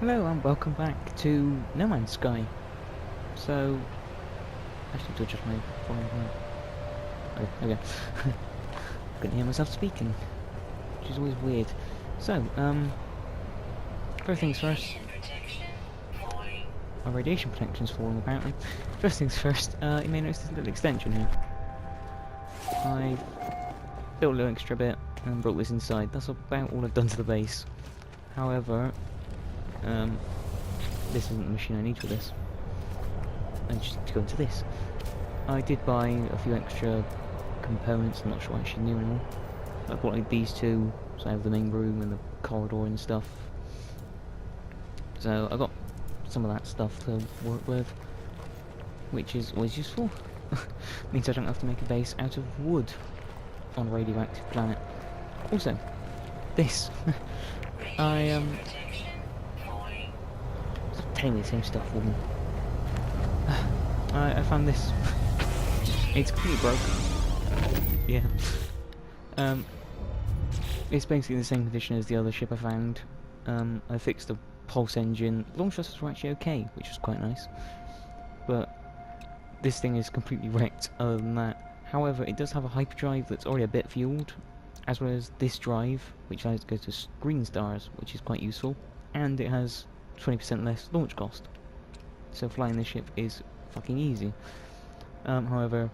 Hello and welcome back to No Man's Sky. So, actually to adjust my volume. Okay. Couldn't hear myself speaking, which is always weird. So, first things first. My radiation protection's falling apparently. First things first, you may notice this little extension here. I built a little extra bit and brought this inside. That's about all I've done to the base. However, this isn't the machine I need for this. I just need to go into this. I did buy a few extra components, I'm not sure I actually knew anymore. I bought like these two, so I have the main room and the corridor and stuff. So I got some of that stuff to work with, which is always useful. Means I don't have to make a base out of wood on a radioactive planet. Also, this. Stop telling me the same stuff, woman. I found this. It's completely broken. Yeah. It's basically the same condition as the other ship I found. I fixed the pulse engine. Launch thrusters were actually okay, which was quite nice. But this thing is completely wrecked other than that. However, it does have a hyperdrive that's already a bit fueled, as well as this drive, which allows it to go to green stars, which is quite useful. And it has 20% less launch cost. So flying this ship is fucking easy. However,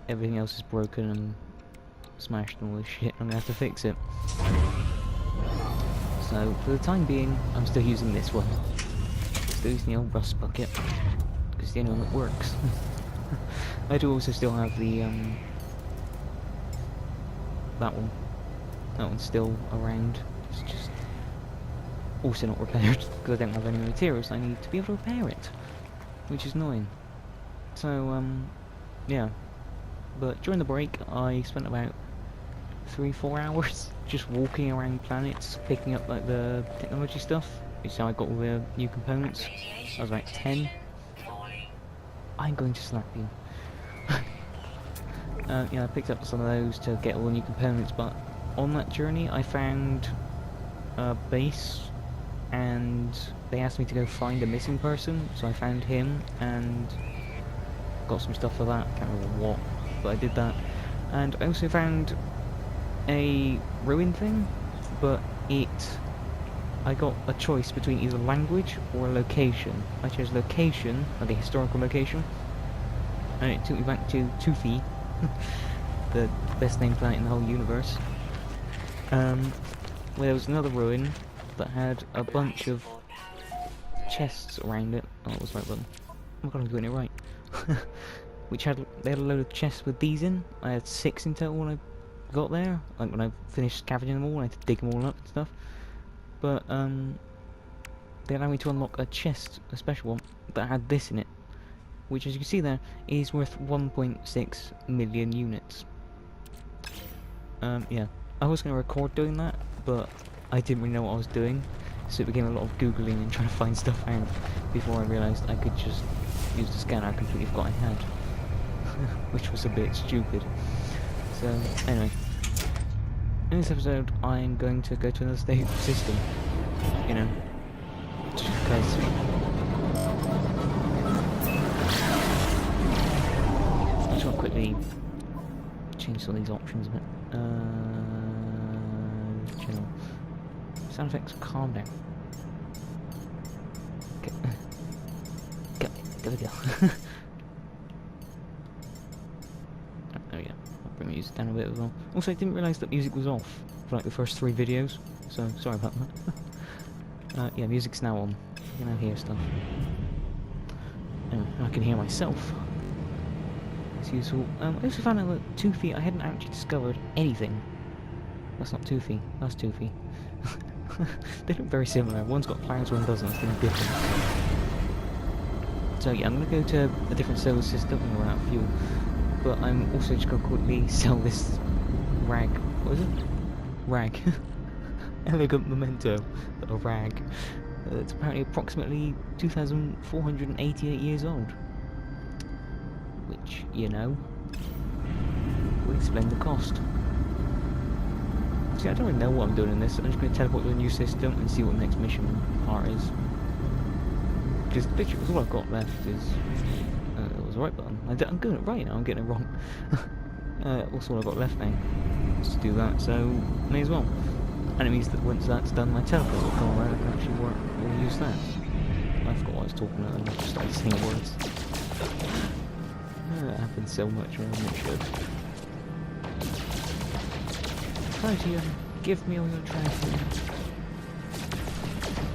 everything else is broken and smashed and all this shit. I'm gonna have to fix it. So for the time being, I'm still using this one. Still using the old rust bucket, because it's the only one that works. I do also still have the that one. That one's still around. It's just also not repaired because I don't have any materials I need to be able to repair it, which is annoying. So yeah. But during the break, I spent about 3-4 hours just walking around planets, picking up like the technology stuff, which is how I got all the new components. I was about 10. I'm going to slap you. Yeah, I picked up some of those to get all the new components, but on that journey I found a base, and they asked me to go find a missing person, so I found him and got some stuff for that. Can't remember what, but I did that. And I also found a ruin thing, but I got a choice between either language or a location. I chose location, like a historical location, and it took me back to Toothy, the best named planet in the whole universe, where there was another ruin that had a bunch of chests around it. Oh, it was the right one. Oh my god, I'm doing it right. They had a load of chests with these in. I had 6 in total when I got there. Like when I finished scavenging them all, I had to dig them all up and stuff. But they allowed me to unlock a chest, a special one, that had this in it, which, as you can see there, is worth 1.6 million units. Yeah, I was going to record doing that, but I didn't really know what I was doing, so it became a lot of googling and trying to find stuff out before I realised I could just use the scanner I completely forgot I had, which was a bit stupid. So anyway, in this episode I'm going to go to another state system, you know, just because. I just want to quickly change some of these options a bit. General. Sound effects, calm down. Okay. There we go. Oh yeah, I'll bring the music down a bit as well. Also, I didn't realise that music was off for like the first 3 videos, so sorry about that. Yeah, music's now on. You can now hear stuff. Anyway, I can hear myself. It's useful. I also found out that Toothy, I hadn't actually discovered anything. That's not Toothy, that's Toothy. They look very similar. One's got clouds, one doesn't. It's going to be different. So yeah, I'm going to go to a different solar system and run out of fuel. But I'm also just going to quickly sell this rag. What is it? Rag. Elegant memento. A rag. It's apparently approximately 2,488 years old. Which, you know, will explain the cost. See, I don't really know what I'm doing in this. I'm just going to teleport to a new system and see what the next mission part is. Because literally, all I've got left is it was the right button. I'm doing it right now. I'm getting it wrong. Also, all I've got left now is to do that. So may as well. And it means that once that's done, my teleport will come around. I can actually work or use that. I forgot what I was talking about. I just started saying words. That happens so much more than it should. Tritium, give me all your tritium.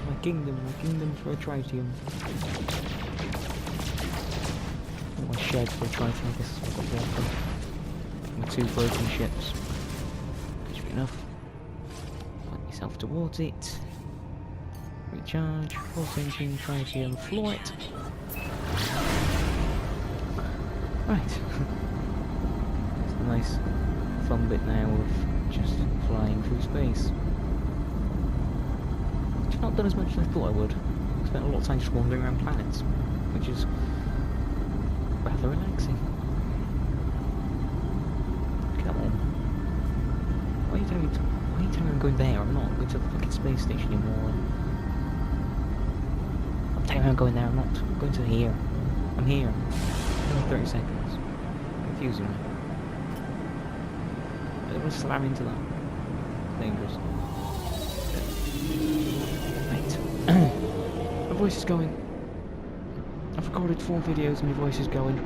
My kingdom for a tritium. My shed for a tritium, I guess that's what I've got there from. My 2 broken ships. That should be enough. Point yourself towards it. Recharge, full thinking, tritium, floor it. Right. It's a nice fun bit now of just flying through space. I've not done as much as I thought I would. I spent a lot of time just wandering around planets, which is rather relaxing. Come on. Why are you telling me I'm going there? I'm not going to the fucking space station anymore. I'm telling you I'm going there, I'm not. I'm going to here. I'm here. 30 seconds. Confusing me. I don't want to slam into that. Dangerous. Right. My voice is going. I've recorded 4 videos and my voice is going.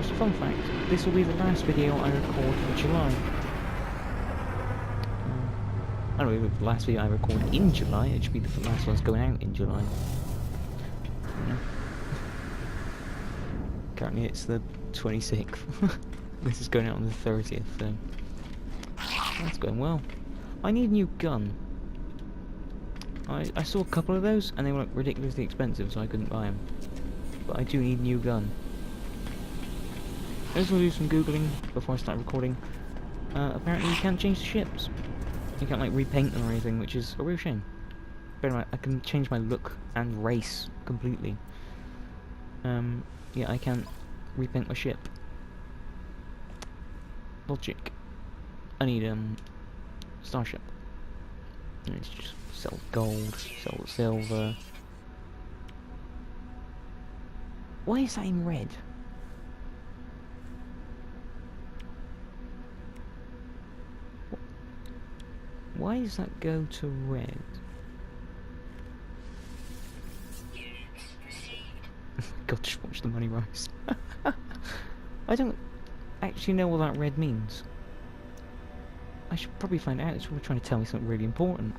Just a fun fact, this will be the last video I record for July. I don't know if the last video I record in July, it should be the last one's going out in July. Currently it's the 26th. This is going out on the 30th, so that's going well. I need a new gun. I saw a couple of those and they were like ridiculously expensive, so I couldn't buy them. But I do need a new gun. I just want to do some googling before I start recording. Apparently you can't change the ships. You can't like repaint them or anything, which is a real shame. Bear in mind, I can change my look and race completely. Yeah, I can't repaint my ship. Logic. I need starship. And it's just sell gold, sell silver. Why is that in red? Why does that go to red? God, just watch the money rise. I don't actually know what that red means. I should probably find out. It's probably trying to tell me something really important.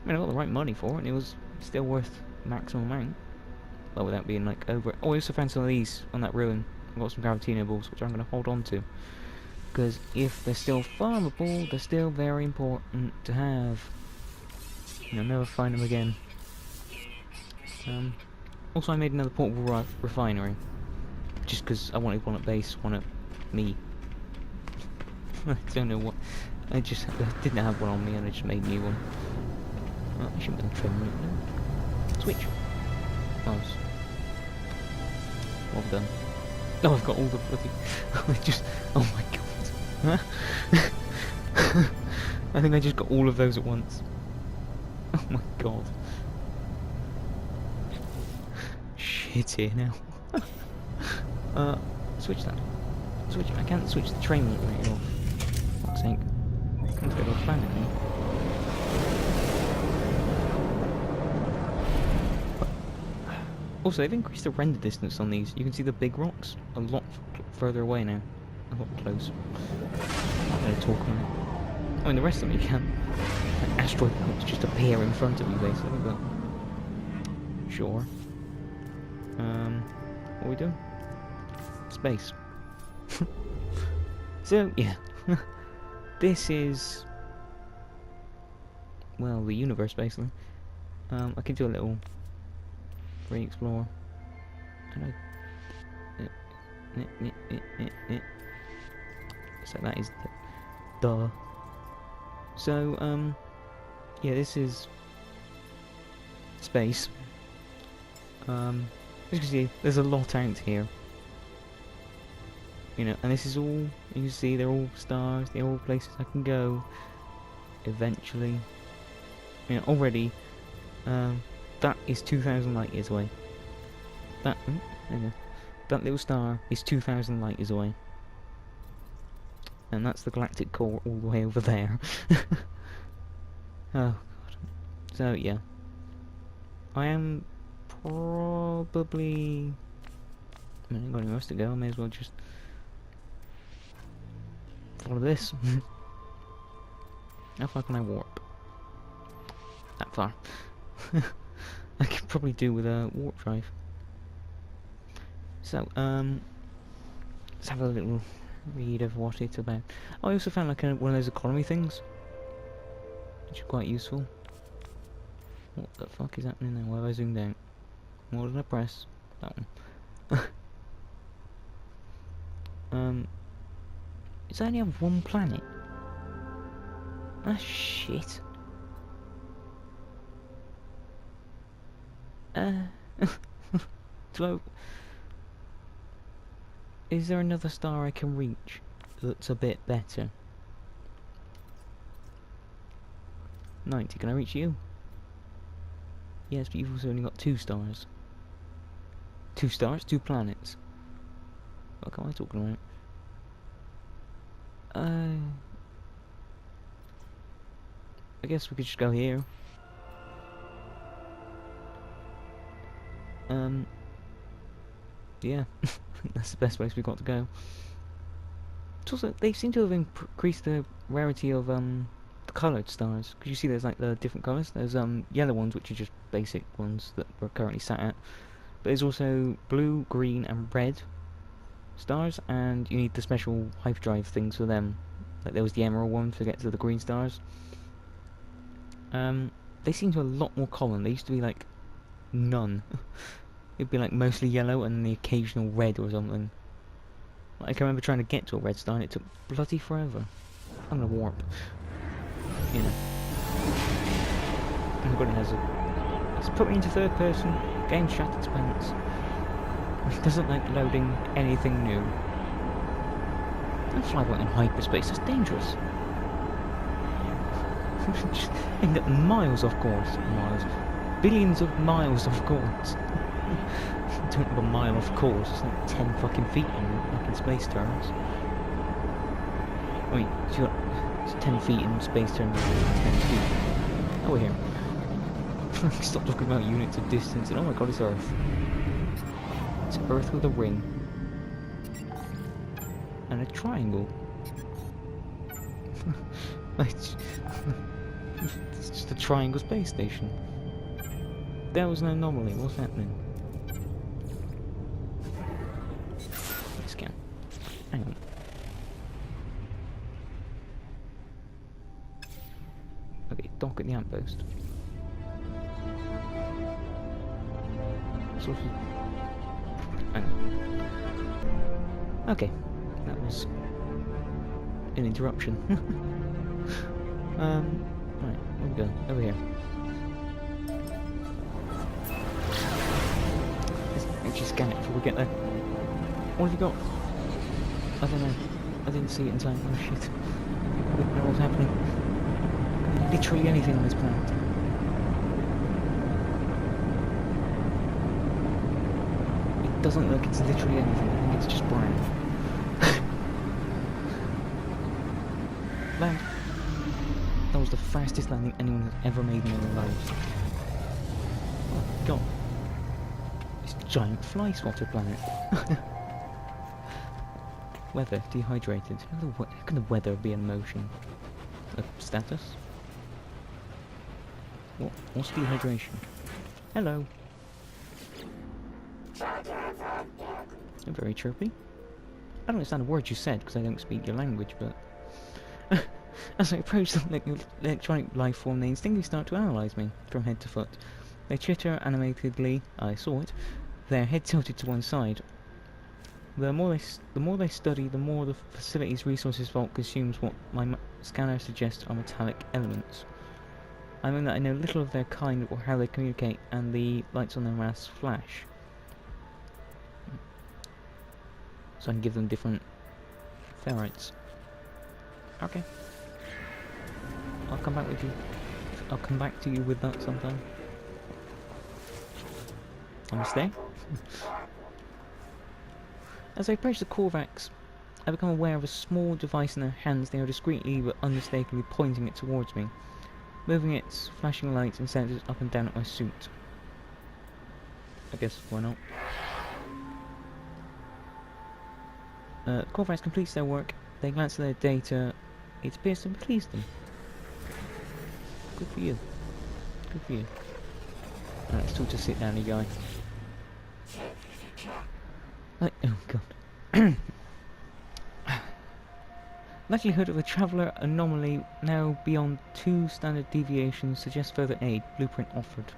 I mean, I got the right money for it, and it was still worth maximum amount. Well, without being like over. Oh, I also found some of these on that ruin. I got some Gravitino balls, which I'm going to hold on to. Because if they're still farmable, they're still very important to have. And I'll never find them again. Also, I made another portable refinery. Just because I wanted one at base, one at me. I don't know what. I didn't have one on me and I just made a new one. Oh, I shouldn't have done trim route now. Switch. Nice. Well done. Oh, I've got all the bloody. Oh my god. I think I just got all of those at once. Oh my god. Shit here now. Switch that. Switch. I can't switch the train right off. Fuck's sake. I can't go to a planet now. Also, they've increased the render distance on these. You can see the big rocks a lot further away now. A lot closer. I'm not going to talk about it. I mean, the rest of them you can. Like asteroid belts just appear in front of you, basically, but... Sure. What are we doing? Space. So, yeah. This is... well, the universe, basically. I can do a little... re-explore. So that is the... So, yeah, this is... space. As you can see, there's a lot out here. You know, and this is all, you can see they're all stars, they're all places I can go eventually. You know, already, that That is 2,000 light years away. That, there you go. That little star is 2,000 light years away. And that's the galactic core all the way over there. Oh, God. So, yeah. I am probably... I ain't got anywhere else to go, I may as well just follow this. How far can I warp? That far. I could probably do with a warp drive. So, let's have a little read of what it's about. Oh, I also found like one of those economy things, which are quite useful. What the fuck is happening now? Why have I zoomed out? What did I press? That one. It's only on one planet. Ah, shit. Do I... Is there another star I can reach that's a bit better? 90, can I reach you? Yes, but you've also only got 2 stars. 2 stars? 2 planets. What am I talking about? I guess we could just go here. Yeah, that's the best place we've got to go. It's also, they seem to have increased the rarity of the coloured stars. Because you see there's like the different colours. There's yellow ones, which are just basic ones that we're currently sat at. But there's also blue, green and red stars, and you need the special hyperdrive things for them. Like there was the emerald one to get to the green stars. They seem to be a lot more common. They used to be like none. It'd be like mostly yellow and the occasional red or something. Like, I can remember trying to get to a red star and it took bloody forever. I'm gonna warp. You know. Oh my god, it has a... Let's put me into third person. Game shattered its pants. It doesn't like loading anything new. Don't fly about in hyperspace, that's dangerous. Just end up miles off course. Miles. Billions of miles off course. Don't have a mile off course, it's like 10 fucking feet in space terms. I mean, it's 10 feet in space terms, 10 feet. Oh, we're here. Stop talking about units of distance, and oh my god, it's Earth. It's Earth with a ring. And a triangle. It's just a triangle space station. There was an anomaly, what's happening? Scan. Hang on. Okay, dock at the outpost. Sort of... Hang on. Okay, that was an interruption. Right, where we go? Over here. Let's actually scan it before we get there. What have you got? I don't know. I didn't see it in time. Oh shit. I don't know what's happening. Literally anything on this planet. It doesn't look it's literally anything. I think it's just brown. Land. That was the fastest landing anyone has ever made in their lives. Oh god. This giant fly swatter planet. Weather, dehydrated. How can the weather be in motion? A status? What's dehydration? Hello. I'm very chirpy. I don't understand a word you said because I don't speak your language, but... As I approach the electronic life form, they instinctively start to analyse me, from head to foot. They chitter animatedly, I saw it, their head tilted to one side. The more they study, the more the facility's resources vault consumes what my scanner suggests are metallic elements. I mean that I know little of their kind or how they communicate, and the lights on their masks flash. So I can give them different ferrites. Okay. I'll come back with you. I'll come back to you with that sometime. Namaste. As I approach the Korvax, I become aware of a small device in their hands. They are discreetly but unmistakably pointing it towards me, moving its flashing lights and sensors up and down at my suit. I guess why not? Korvax completes their work. They glance at their data. It appears to please them. Good for you. Good for you. Alright, let's talk to sit down guy. Like, oh god. Likelihood of a traveller anomaly now beyond 2 standard deviations suggests further aid. Blueprint offered.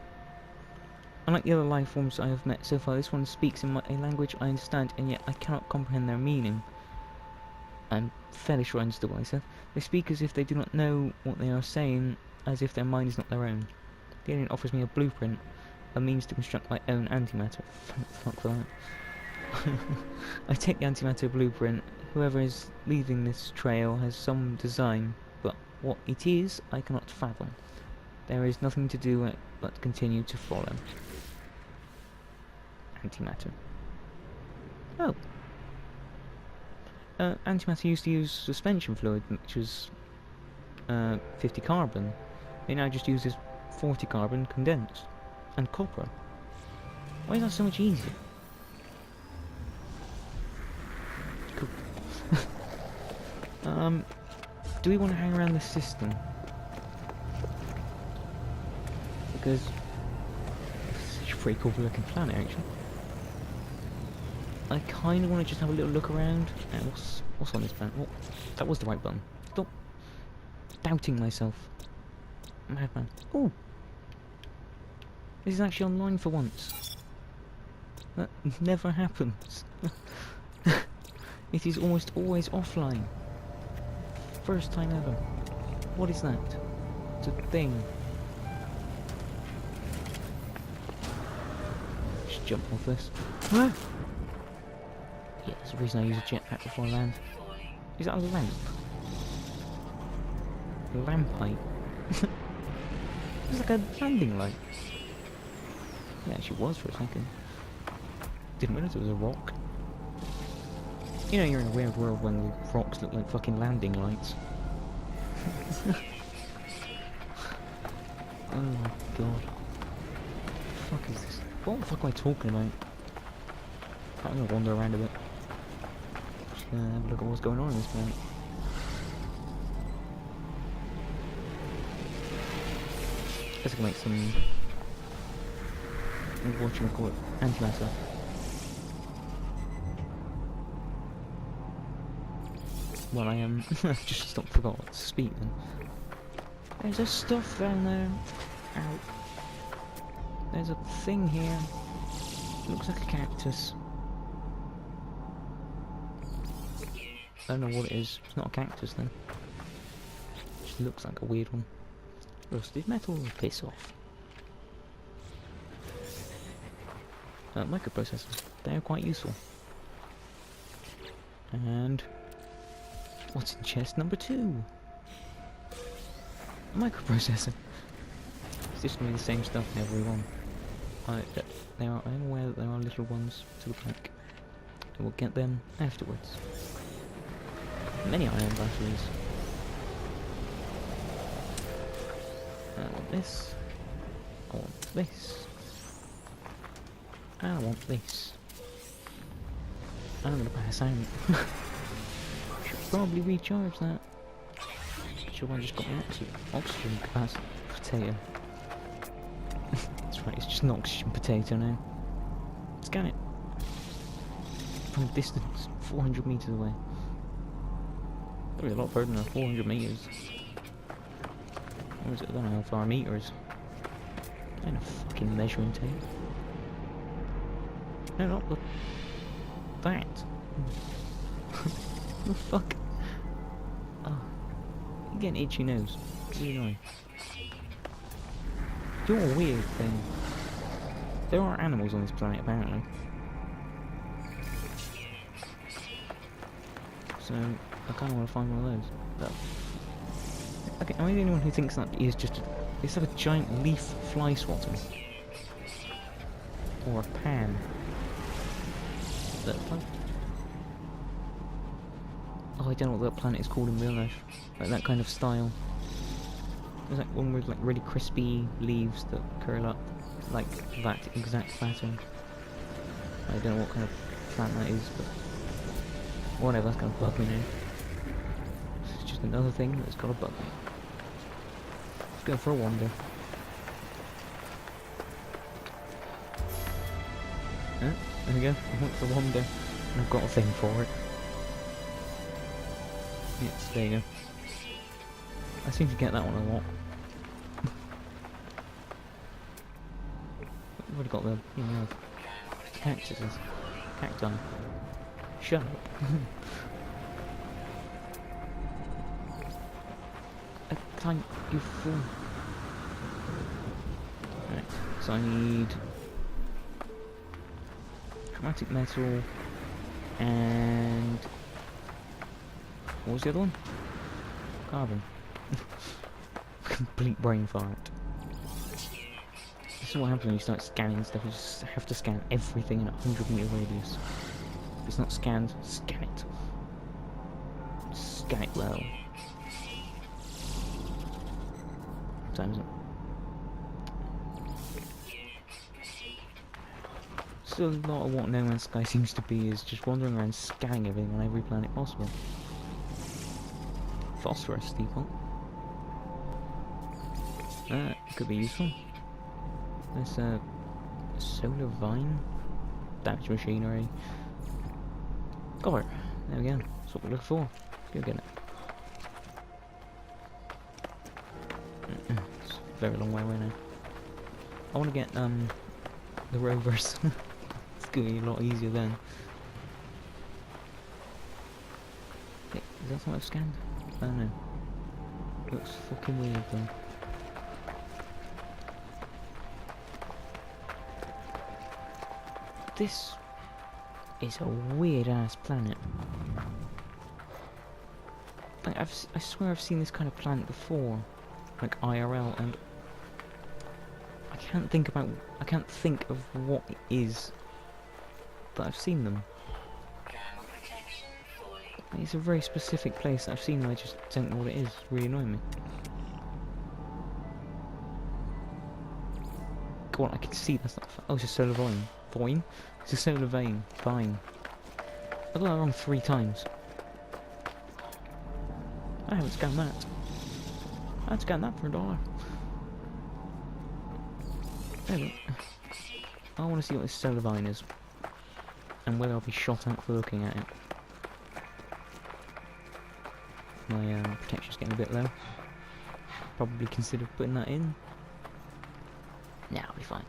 Unlike the other life forms I have met so far, this one speaks in a language I understand, and yet I cannot comprehend their meaning. I'm fairly sure I understood what I said. They speak as if they do not know what they are saying, as if their mind is not their own. The alien offers me a blueprint, a means to construct my own antimatter. Fuck for that. I take the antimatter blueprint. Whoever is leaving this trail has some design, but what it is, I cannot fathom. There is nothing to do but continue to follow. Antimatter. Oh. Antimatter used to use suspension fluid, which was 50 carbon. It now just uses 40 carbon condensed. And copper. Why is that so much easier? Cool. Do we want to hang around the system? Because it's a pretty cool looking planet actually. I kind of want to just have a little look around. And what's on this planet? Oh, that was the right button. Stop doubting myself. Madman. Oh, this is actually online for once. That never happens. It is almost always offline. First time ever. What is that? It's a thing. Just jump off this. Ah! Yeah, that's the reason I use a jetpack before I land. Is that a lamp? A lampite? It's like a landing light. It actually was for a second. Didn't realize it was a rock. You know you're in a weird world when the rocks look like fucking landing lights. Oh my god. What the fuck is this? What the fuck am I talking about? I'm gonna wander around a bit. Just have a look at what's going on in this planet. Guess I can make some... what should I call it? Antimatter. Well, I am... just forgot what to speak then. There's a stuff down there. Ow. There's a thing here. Looks like a cactus. I don't know what it is. It's not a cactus then. It just looks like a weird one. Rusted metal, piss off. Microprocessors. They are quite useful. And... what's in chest number 2? A microprocessor. It's just going to be the same stuff in every one. I am aware that there are little ones to the back. And we'll get them afterwards. Many iron batteries. I want this. I want this. I want this. And I'm gonna pass out. Should probably recharge that. Sure, I just got an oxygen capacity potato. That's right, it's just an oxygen potato now. Scan it. From a distance, 400 meters away. Probably a lot further than 400 meters. Or is it? I don't know how far meters. Kind of fucking measuring tape. No, not the... that. The fuck? Oh. I'm getting itchy nose. It's really annoying. You're a weird thing. There are animals on this planet, apparently. So, I kind of want to find one of those. But, okay, am I the only one who thinks that is just... it's like a giant leaf fly swatter? or a pan. Is that a planet? Oh, I don't know what that planet is called in real life. Like that kind of style. There's like one with like really crispy leaves that curl up. Like that exact pattern. I don't know what kind of plant that is, but whatever, that's gonna bug me now. It's just another thing that's gotta bug me. Let's go for a wander. There we go, I went for a wander, and I've got a thing for it. Yes, there you go. I seem to get that one a lot. We've already got the, you know, cactuses. Cacti. Shut up. Thank you for... Right, so I need... chromatic metal... and... what was the other one? Carbon. Complete brain fart. This is what happens when you start scanning stuff. You just have to scan everything in a 100-meter radius. If it's not scanned, scan it. Scan it well. Times it. Still, a lot of what No Man's Sky seems to be is just wandering around scanning everything on every planet possible. Phosphorus depot. Could be useful. There's a solar vine. Damaged machinery. Got it. There we go. That's what we're looking for. Let's go get it. It's a very long way away now. I want to get the rovers. It's gonna be a lot easier then. Wait, is that something I've scanned? I don't know. It looks fucking weird though. This is a weird ass planet. Like I swear I've seen this kind of planet before, like IRL, and I can't think of what it is that I've seen them. It's a very specific place that I've seen and I just don't know what it is. It's really annoying me. Go on, I can see that's not. Oh, it's a solar vine. Vine? It's a solar vine. Vine. I got that wrong 3 times. I haven't scanned that. I'd scan that for $1. There we go. I want to see what this solar vine is. And whether I'll be shot at for looking at it. My protection's getting a bit low. Probably consider putting that in. Nah, I'll be fine.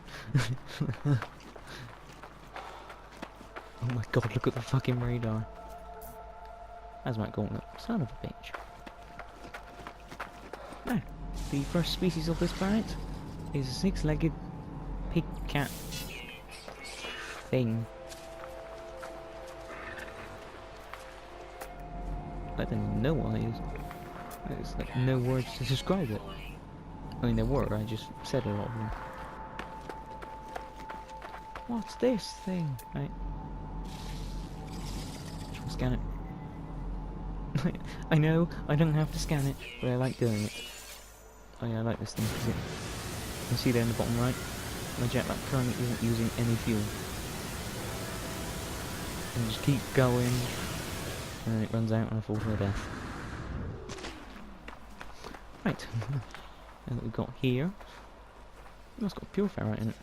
Oh my god, look at the fucking radar. Hazmat gauntlet. Son of a bitch. Now, the first species of this planet is a 6-legged pig cat thing. I don't even know what it is. There's like no words to describe it. I mean there were, I just said a lot of them. What's this thing? Right. Shall we scan it? I know, I don't have to scan it, but I like doing it. Oh yeah, I like this thing because you can see there in the bottom right, my jetpack currently isn't using any fuel. And just keep going, and then it runs out and I fall to my death. Right, and what we've got here, that's got pure ferrite in it.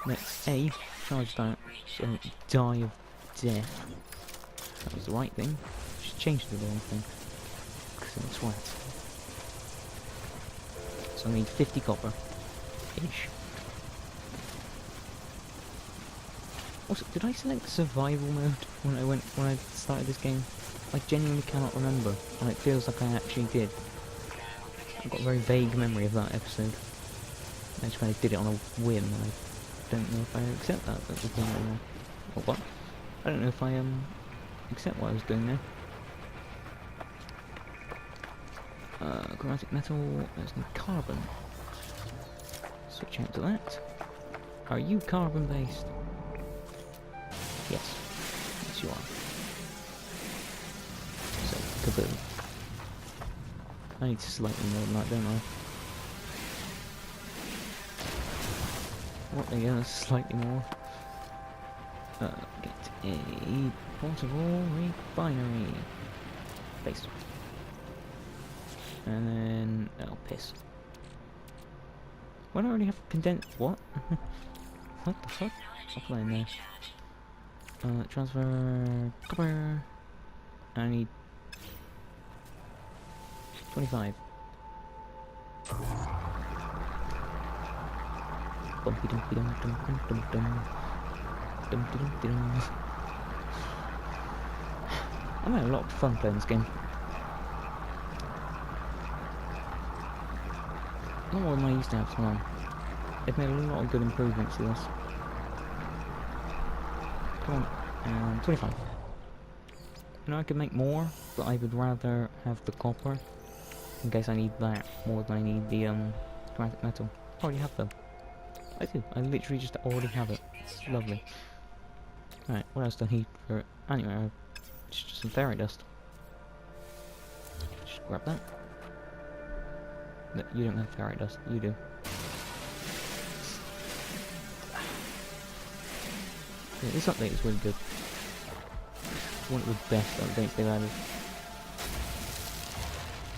Let's A, charge that, so I don't die of death. That was the right thing. Just changed the wrong thing. Because it looks wet. So I need 50 copper. Ish. Also, did I select survival mode when I started this game? I genuinely cannot remember, and it feels like I actually did. I've got a very vague memory of that episode. I just kind of did it on a whim, and I don't know if I accept that was the thing anymore. Or what? I don't know if I accept what I was doing there. Chromatic metal, there's no carbon. Switch out to that. Are you carbon-based? Yes. Yes, you are. So, kaboom. I need slightly more than that, don't I? What, there you go, that's slightly more. Get a portable refinery. Base. And then... oh, piss. Why do I already have condensed... what? What the fuck? I'll play in there. Transfer... copper... I need... 25. Bumpy dumpy dum dum dum dum dum. Dum dum dum. I'm having a lot of fun playing this game. Not more than I used to have time. They've made a lot of good improvements to this. Come on, and 25. You know, I could make more, but I would rather have the copper in case I need that more than I need the granite metal. I already have them. I do. I literally just already have it. It's lovely. Alright, what else do I need for it? Anyway, it's just some fairy dust. Just grab that. No, you don't have fairy dust. You do. Yeah, this update is really good. One of the best updates they've added.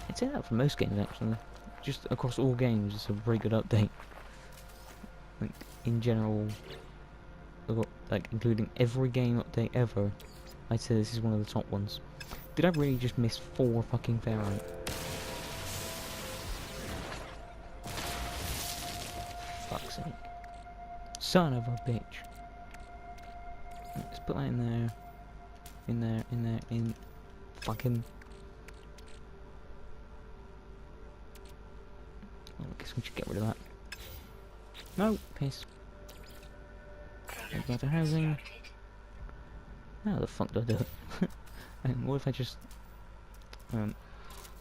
I'd say that for most games actually. Just across all games, it's a very good update. Like, in general, like including every game update ever, I'd say this is one of the top ones. Did I really just miss 4 fucking ferrite? Fuck's sake. Son of a bitch. Let's put that in there. In there, in there, in... fucking... well, I guess we should get rid of that. No, piss. Go to housing. How the fuck do I do it? And what if I just dump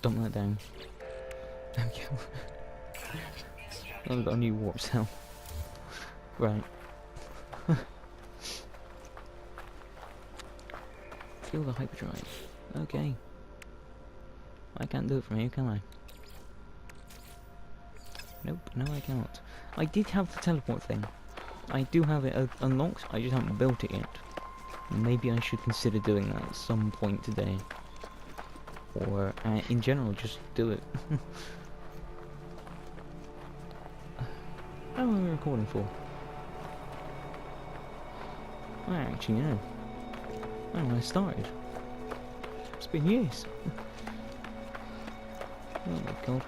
that down? There we go. I've got a new warp cell. Right. Fuel the hyperdrive. Okay. I can't do it from here, can I? Nope, no I cannot. I did have the teleport thing. I do have it unlocked, I just haven't built it yet. Maybe I should consider doing that at some point today. Or, in general, just do it. How long are we recording for? I actually know. I don't know when I started. It's been years. Oh my god.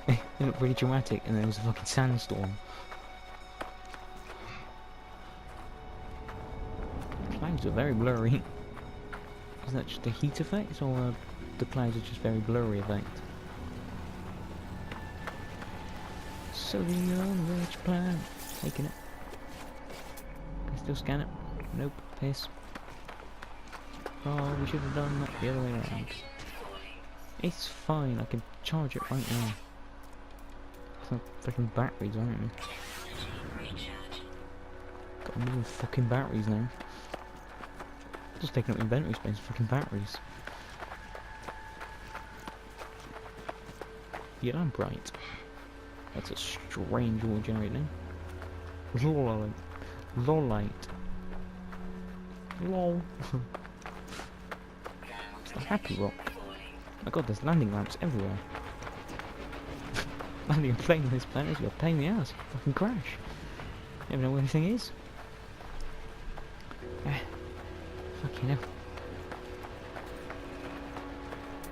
It looked really dramatic and there was a fucking sandstorm. The clouds are very blurry. Is that just a heat effect or the clouds are just very blurry effect? Sodium rich plant. Taking it. Can I still scan it? Nope. Piss. Oh, we should have done that the other way around. It's fine, I can charge it right now. Some freaking batteries, aren't we? Got a million fucking batteries now. Just taking up inventory space, fucking batteries. Yeah, I'm bright. That's a strange auto generator name. Lolite. Lolite. Lol. It's the happy rock. My god, there's landing lamps everywhere. Landing a plane on this planet is a pain in the ass. Fucking crash. Never know where anything is. Fucking hell.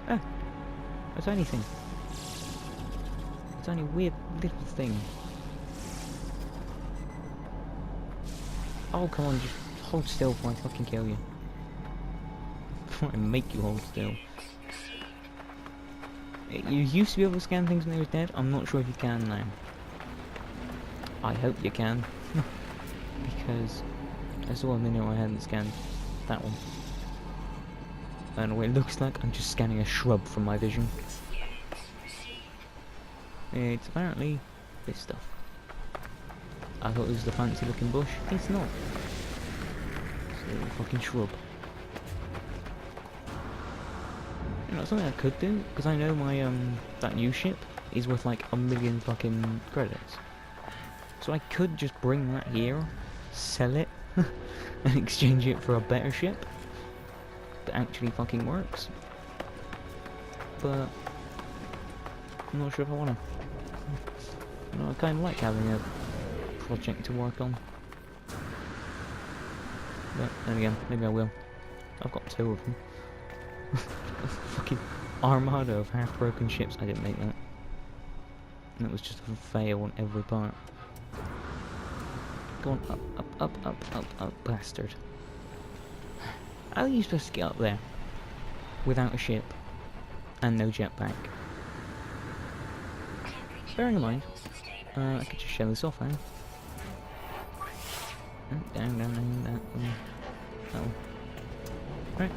Ah! That's anything. It's only a weird little thing. Oh, come on, just hold still before I fucking kill you. Before I make you hold still. You used to be able to scan things when they were dead. I'm not sure if you can now. I hope you can. Because I saw a minute I hadn't scanned that one. And what it looks like, I'm just scanning a shrub from my vision. It's apparently this stuff. I thought it was the fancy looking bush. It's not. It's a little fucking shrub. You know, something I could do, because I know my, that new ship is worth like 1,000,000 fucking credits. So I could just bring that here, sell it, and exchange it for a better ship that actually fucking works. But I'm not sure if I wanna. You know, I kinda like having a project to work on. But then again, maybe I will. I've got 2 of them. A fucking armada of half-broken ships. I didn't make that. And it was just a fail on every part. Go on, up, up, up, up, up, up, bastard. How are you supposed to get up there without a ship and no jetpack? Bearing in mind, I could just show this off, eh? Down, down, down, down. Oh. Right.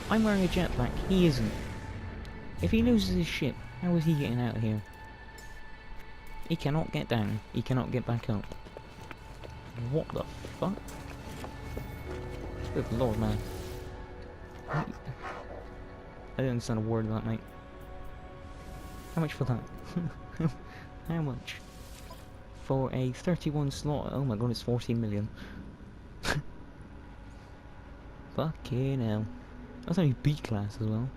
I'm wearing a jetpack, he isn't. If he loses his ship, how is he getting out of here? He cannot get down, he cannot get back up. What the fuck? Good lord, man. I don't understand a word of that, mate. How much for that? How much? For a 31 slot? Oh my god, it's 14 million. Fucking hell. That's only B class as well.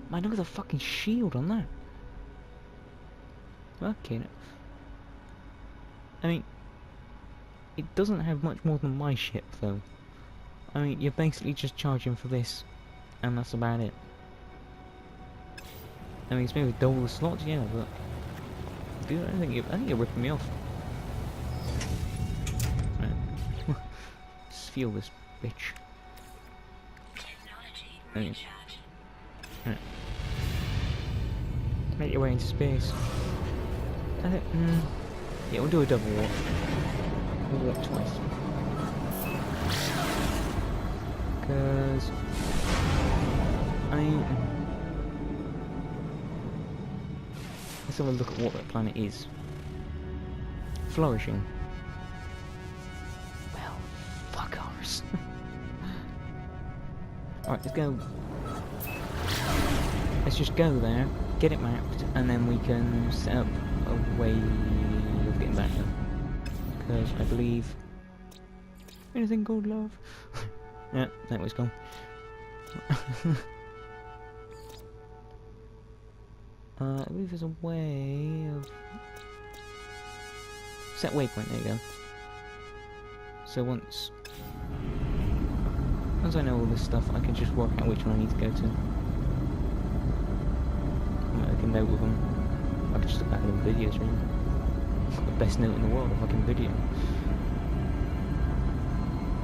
Man, look at the fucking shield on that. Fucking hell. I mean, it doesn't have much more than my ship, though. I mean, you're basically just charging for this, and that's about it. I mean, it's maybe double the slots, yeah, but dude, I think you're ripping me off. Right. Just feel this bitch. Right. Make your way into space. I think, yeah, we'll do a double walk. We'll walk twice. Because let's have a look at what that planet is. Flourishing. Well, fuck ours. Alright, let's go. Let's just go there, get it mapped, and then we can set up a way of getting back there. Because I believe anything called love. Yeah, that was gone. I believe there's a way of set waypoint. There you go. So once I know all this stuff, I can just work out which one I need to go to. I can note with them. I can just look back at the videos, really. The best note in the world, a fucking video.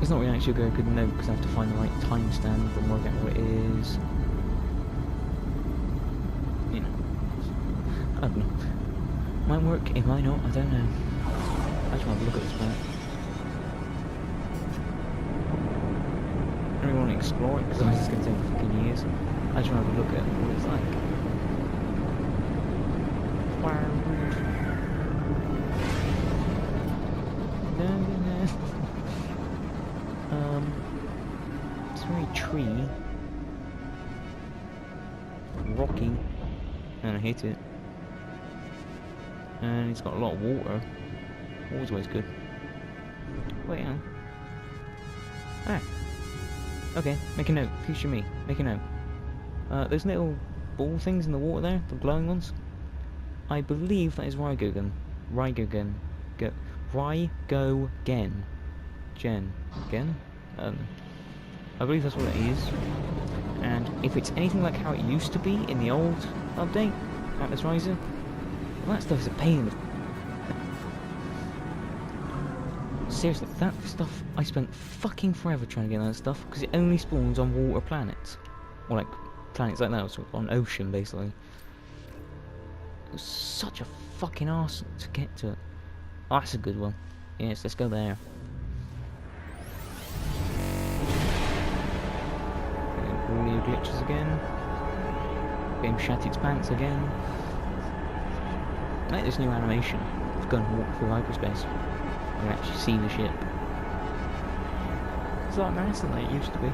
It's not really actually a very good note because I have to find the right timestamp and work out what it is. You know, I don't know. Might work, it might not, I don't know. I just want to look at this planet. I don't really want to explore it because it's just going to take fucking years. I just want to look at what it's like. It's very tree, rocky, and I hate it. And it's got a lot of water. Always good. Wait, hang on. Ah. Okay, make a note. Future me. Make a note. Those little ball things in the water there, the glowing ones. I believe that is Rygogen. Rygogen. Rygogen. Gen? I believe that's what it is. And if it's anything like how it used to be in the old update, Atlas Riser, well, that stuff is a pain in the... Seriously, that stuff, I spent fucking forever trying to get that stuff, because it only spawns on water planets. Or like, planets like that, so on ocean, basically. It was such a fucking arse to get to it. Oh, that's a good one. Yes, let's go there. Audio glitches again. Game shat its pants again. I like this new animation of going to walk through hyperspace. I can actually see the ship. It's a lot nicer than it used to be.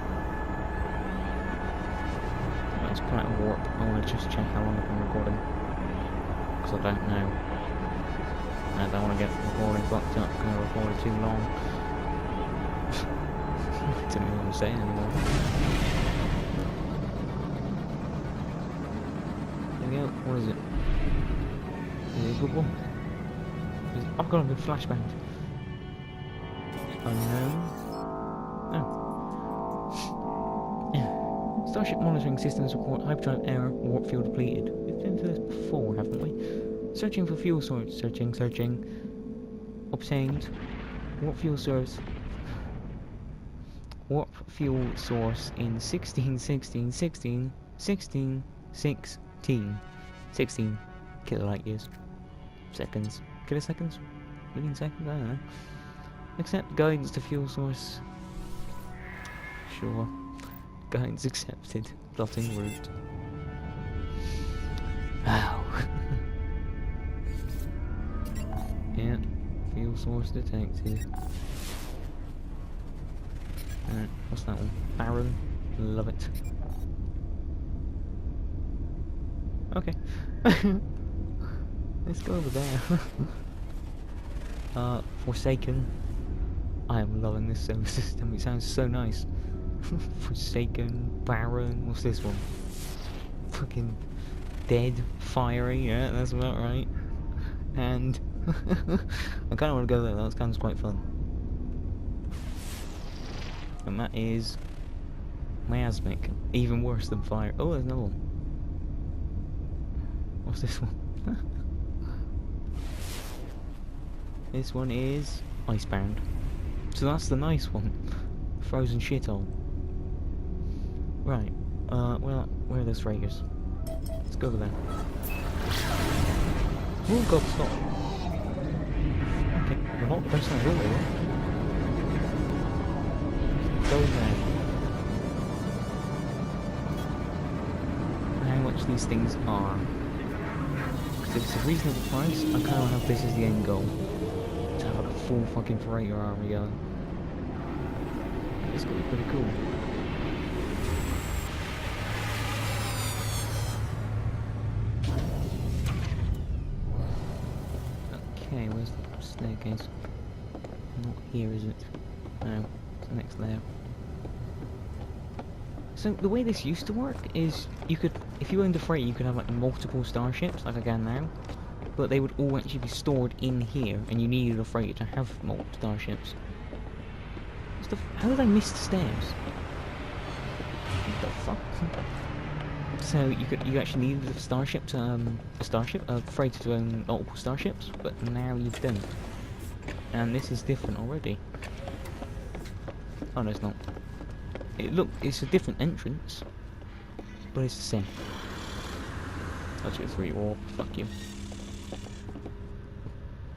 Let's come out of warp. I want to just check how long I've been recording. Because I don't know. I don't want to get recording fucked up because I recorded too long. I don't know what I'm saying anymore. There we go. What is it? Is it a good one? I've got a good flashbang. Unknown. Oh. Starship monitoring systems report hyperdrive error, warp fuel depleted. We've been through this before, haven't we? Searching for fuel source. Searching. Obtained. Warp fuel source. Warp fuel source in 16 kilolight years. Seconds. Kiloseconds? Million seconds? I don't know. Accept guidance to fuel source. Sure. Guidance accepted. Plotting route. Wow. Yeah. Fuel source detected. What's that one? Baron. Love it. Okay. Let's go over there. Forsaken. I am loving this solar system. It sounds so nice. Forsaken, Baron. What's this one? Fucking dead, fiery. Yeah, that's about right. And I kind of want to go there. That sounds quite fun. And that is miasmic. Even worse than fire. Oh, there's another one. What's this one? This one is icebound. So that's the nice one. Frozen shithole. Right. Well, where are those freighters? Let's go over there. Oh god, stop. Okay, we're not pressing the wheel. Go in there. How much these things are. Because if it's a reasonable price, I kind of have this as the end goal. To have like a full fucking freighter army going. It's gonna be pretty cool. Okay, where's the staircase? Not here, is it? No, it's the next layer. So the way this used to work is you could, if you owned a freighter, you could have like multiple starships, like I can now, but they would all actually be stored in here, and you needed a freighter to have multiple starships. How did I miss the stairs? What the fuck? So you actually needed a starship to a freighter to own multiple starships, but now you don't. And this is different already. Oh no, it's not. It's a different entrance, but it's the same. That's your 3 warp. Fuck you.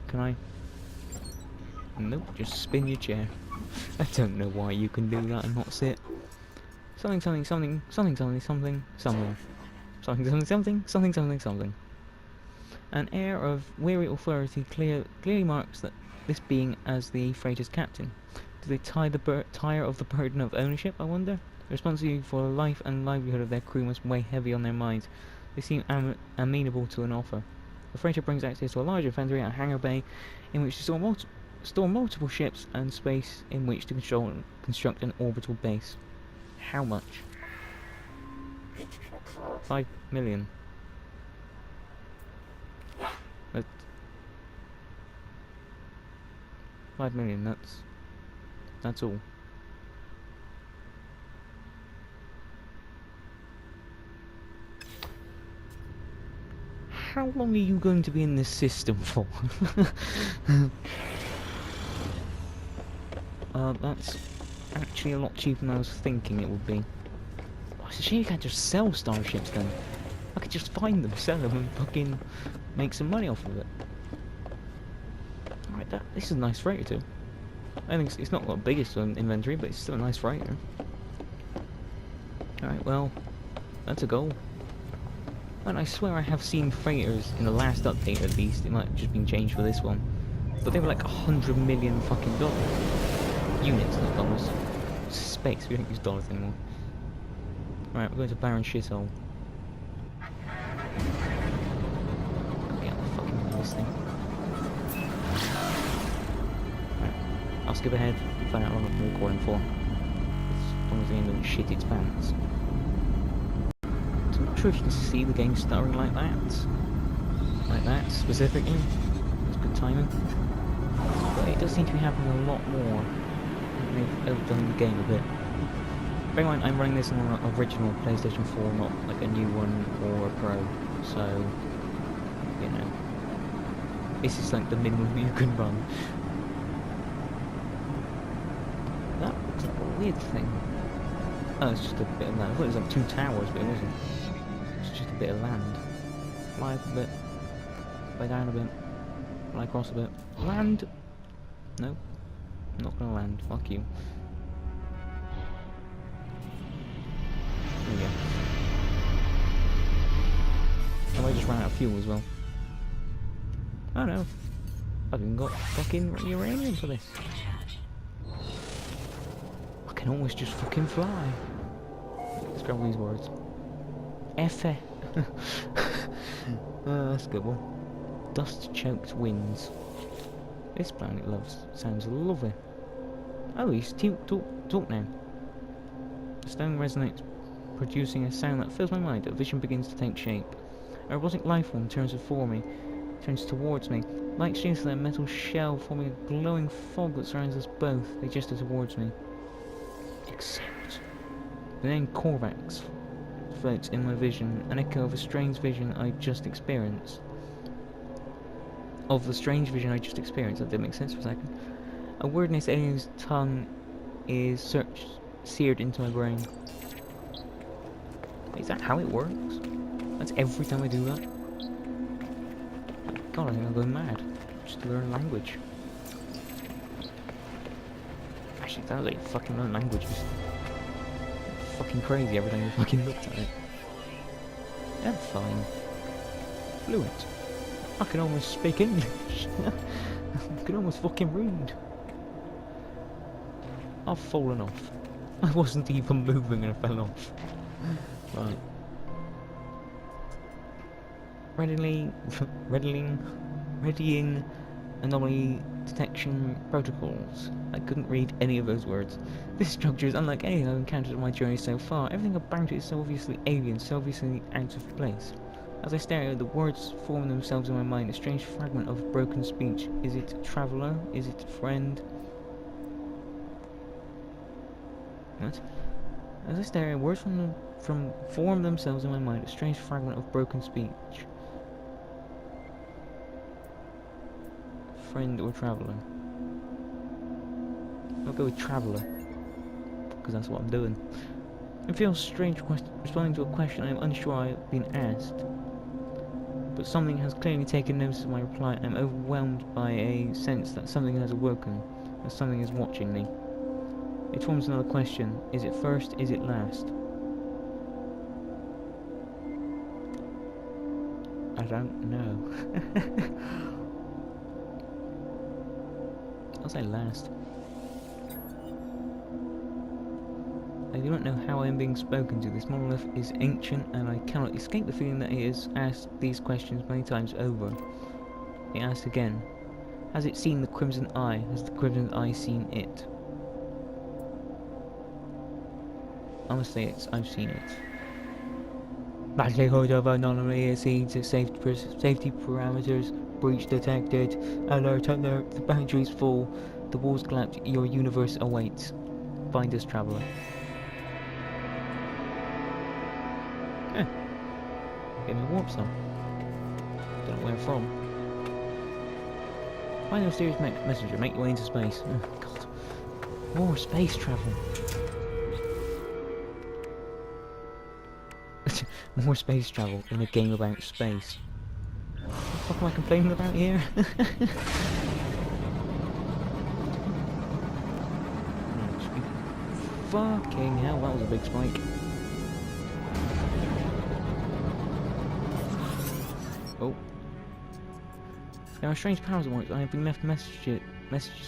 Can I? Nope. Just spin your chair. I don't know why you can do that and not sit. Something. An air of weary authority clearly marks that this being as the freighter's captain. Do they tire of the burden of ownership, I wonder? The responsibility for the life and livelihood of their crew must weigh heavy on their minds. They seem amenable to an offer. The freighter brings access to a large inventory and hangar bay in which to store multiple ships and space in which to construct an orbital base. How much? 5 million. 5 million, that's all. How long are you going to be in this system for? That's actually a lot cheaper than I was thinking it would be. Oh, it's a shame you can't just sell starships then. I could just find them, sell them, and fucking make some money off of it. Alright, this is a nice freighter too. I think it's not the biggest inventory, but it's still a nice freighter. Alright, well, that's a goal. And I swear I have seen freighters in the last update at least. It might have just been changed for this one. But they were like 100 million fucking dollars. Units, not dollars. Space, we don't use dollars anymore. Right, we're going to Baron Shithole. Get out the fucking way of this thing. Right, I'll skip ahead and find out how long I've been recording for. As long as the game don't shit its pants. So I'm not sure if you can see the game stuttering like that. Like that, specifically. It's good timing. But it does seem to be happening a lot more. They've overdone the game a bit. Bear in mind, I'm running this on an original PlayStation 4, not like a new one or a Pro. So, you know, this is like the minimum you can run. That looks like a weird thing. Oh, it's just a bit of land. I thought it was like 2 towers, but it wasn't. It's just a bit of land. Fly up a bit. Fly down a bit. Fly across a bit. Land! No. I'm not gonna land. Fuck you. There we go. Oh, I just ran out of fuel as well. Oh no. I've even got fucking uranium for this. I can almost just fucking fly. Let's grab these words. Effe. That's a good one. Dust-choked winds. This planet sounds lovely. Oh, he's talk now. The stone resonates, producing a sound that fills my mind. A vision begins to take shape. A robotic life form turns towards me. Light shoots through a metal shell, forming a glowing fog that surrounds us both. They gesture towards me. Accept. The name Korvax floats in my vision, an echo of a strange vision I just experienced. That did make sense for a second. A word in this alien's tongue is seared into my brain. Is that how it works? That's every time I do that? God, I think I'm going mad. Just to learn language. Actually, it sounds like you fucking learn languages. Fucking crazy every time you fucking looked at it. I'm fine. Fluent. I can almost speak English. I can almost fucking read. I've fallen off. I wasn't even moving and I fell off. Right. Readying anomaly detection protocols. I couldn't read any of those words. This structure is unlike anything I've encountered on my journey so far. Everything about it is so obviously alien, so obviously out of place. As I stare at it, the words form themselves in my mind, a strange fragment of broken speech. Is it traveller? Is it friend? What? As I stare at it, words form themselves in my mind, a strange fragment of broken speech. Friend or traveller? I'll go with traveller, because that's what I'm doing. It feels strange responding to a question I am unsure I have been asked. But something has clearly taken notice of my reply. I am overwhelmed by a sense that something has awoken, that something is watching me. It forms another question. Is it first? Is it last? I don't know. I'll say last. I do not know how I am being spoken to. This monolith is ancient, and I cannot escape the feeling that it has asked these questions many times over. It asked again. Has it seen the Crimson Eye? Has the Crimson Eye seen it? I'm gonna say I've seen it. Likelihood of anomaly exceeds safety parameters. Breach detected. Alert! The boundaries full. The walls collapse. Your universe awaits. Find us, traveller. Get me a warp cell. Don't know where from. Find the mysterious messenger. Make your way into space. Oh, God. More space travel. More space travel in a game about space. What the fuck am I complaining about here? Fucking hell, that was a big spike. Oh. There are strange powers at work. I have been left messages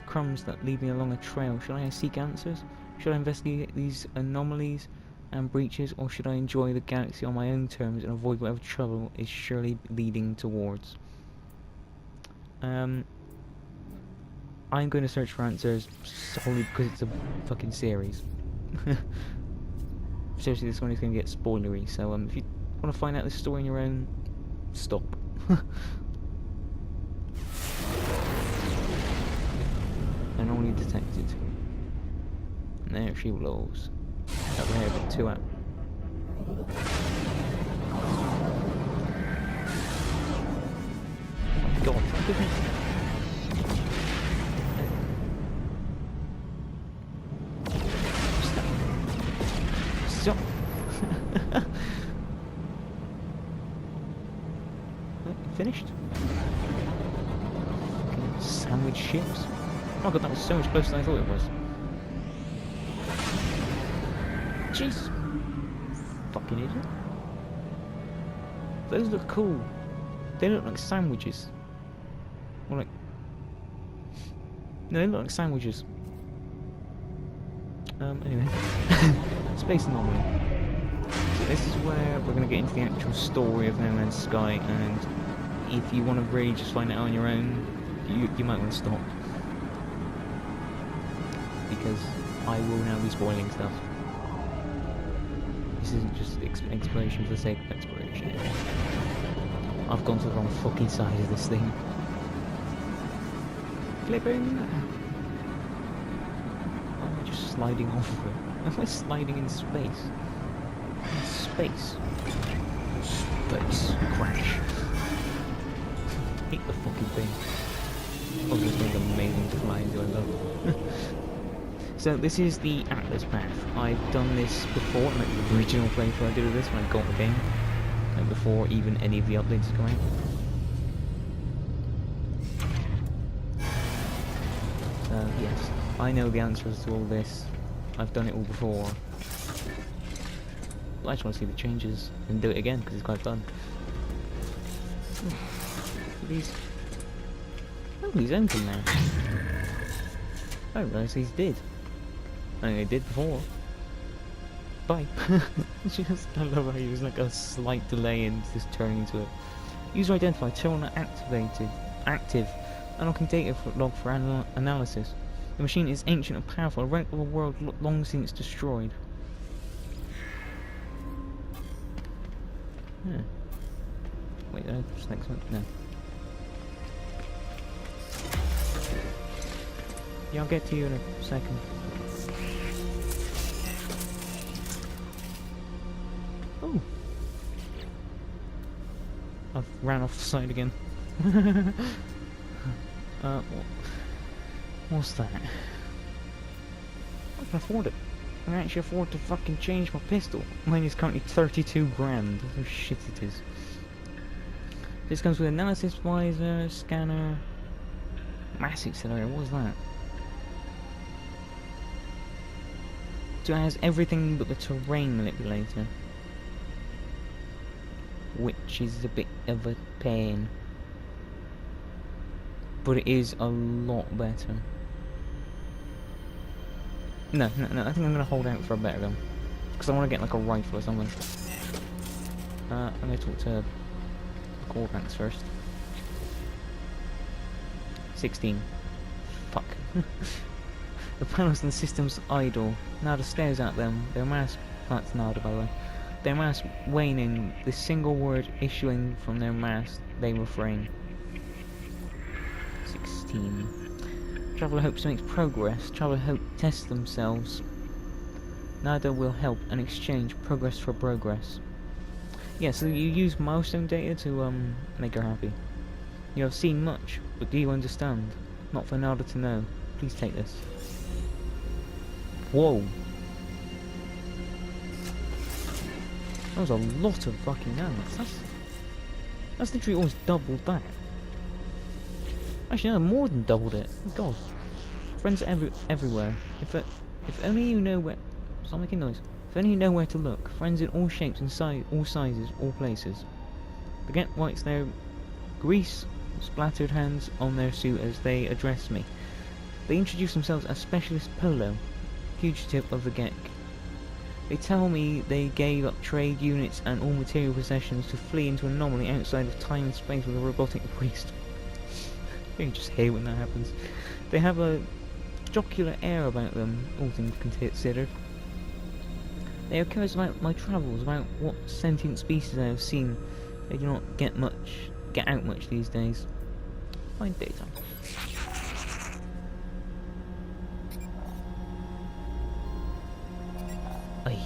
crumbs that lead me along a trail. Should I seek answers? Should I investigate these anomalies and breaches, or should I enjoy the galaxy on my own terms and avoid whatever trouble is surely leading towards? I'm going to search for answers solely because it's a fucking series. Seriously, this one is going to get spoilery, so if you want to find out this story on your own, stop. Anomaly detected. And there she blows. Over here, but 2 out. Oh my god, Stop! Finished? Fucking sandwich ships? Oh god, that was so much closer than I thought it was. Jeez! Fucking idiot. Those look cool. They look like sandwiches. Or like... No, they look like sandwiches. Anyway. Space Anomaly. So this is where we're going to get into the actual story of No Man's Sky, and if you want to really just find it out on your own, you might want to stop. Because I will now be spoiling stuff. This isn't just exploration for the sake of exploration. I've gone to the wrong fucking side of this thing. Flipping! Why am I just sliding off of it? Why am I sliding in space? In space. Space. Crash. Hate the fucking thing. Oh, this thing's amazing to fly into, I love it. So this is the Atlas path. I've done this before, like the original playthrough I did of this when I got the game. Like before even any of the updates come out. Yes, I know the answers to all this. I've done it all before. But I just want to see the changes and do it again because it's quite fun. These... Oh, he's empty now. I didn't realise he's dead. I think they did before. Bye. I love how he was like a slight delay in just turning into it. User identified, terminal active. Unlocking data log for analysis. The machine is ancient and powerful, a relic of a world long since destroyed. Yeah. Wait, just next one? No. Yeah, I'll get to you in a second. Oh! I've ran off the side again. What's that? I can afford it. I can actually afford to fucking change my pistol. Mine is currently 32 grand. That's how shit it is. This comes with analysis visor, scanner, mass accelerator. What was that? So it has everything but the terrain manipulator, which is a bit of a pain. But it is a lot better. No, I think I'm going to hold out for a better gun. Because I want to get like a rifle or something. I'm going to talk to Corvax first. 16. Fuck. The panels and systems idle. Nada stares at them. Their mass... That's Nada, by the way. Their mass waning. The single word issuing from their mass, they refrain. 16. Traveller hopes to make progress. Traveller hope tests themselves. Nada will help and exchange progress for progress. Yeah, so you use milestone data to make her happy. You have seen much, but do you understand? Not for Nada to know. Please take this. Whoa. That was a lot of fucking ammo. That's literally almost doubled that. Actually, no, more than doubled it. Oh god. Friends everywhere. If only you know where... Stop making noise. If only you know where to look. Friends in all shapes and all sizes, all places. Forget whites there. Greece, splattered hands on their suit as they address me. They introduce themselves as Specialist Polo, fugitive of the gang. They tell me they gave up trade units and all material possessions to flee into an anomaly outside of time and space with a robotic priest. You can just hear when that happens. They have a jocular air about them, all things considered. They are curious about my travels, about what sentient species I have seen. They do not get out much these days. Find data. Ay.